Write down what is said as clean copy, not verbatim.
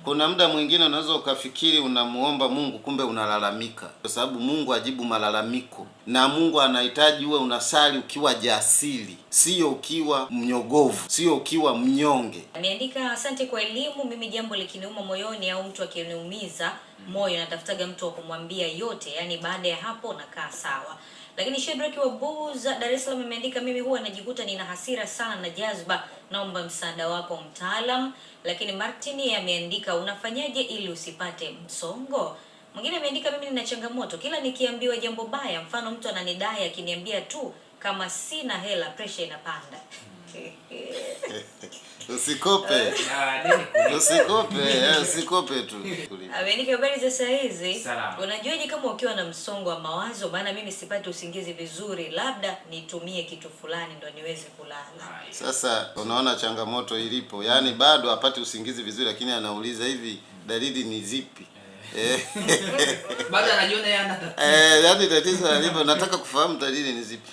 Kuna muda mwingine unaweza ukafikiri unamuomba Mungu, kumbe unalalamika, kwa sababu Mungu ajibu malalamiko, na Mungu anahitaji uwe unasali ukiwa jasiri, sio ukiwa mnyogovu, sio ukiwa mnyonge. Ameandika, asante kwa elimu. Mimi jambo likiniuma moyoni au mtu akiniumiza moyo, natafutaga mtu wa kumwambia yote, yani baada ya hapo nakaa sawa. Lakini Shedrack wa Buza, Dar es Salaam ameandika, mimi huwa najikuta nina hasira sana na jazba, naomba msaada wako mtaalam. Lakini Martin ameandika, unafanyaje ili usipate msongo? Mwingine ameandika, mimi nina changamoto, kila nikiambiwa jambo baya, mfano mtu ananidai akiniambia tu kama sina hela, pressure inapanda. Usikope. Usikope tu. Ameandika, habari za saa hizi? Unajuaje kama ukiwa na msongo wa mawazo? Maana mimi sipati usingizi vizuri, labda nitumie kitu fulani ndo niweze kulala. Sasa unaona changamoto ilipo. Yaani bado hapati usingizi vizuri, lakini anauliza hivi dalili ni zipi? Bado anajiona yana tatizo. Yaani tatizo alipo, nataka kufahamu dalili ni zipi.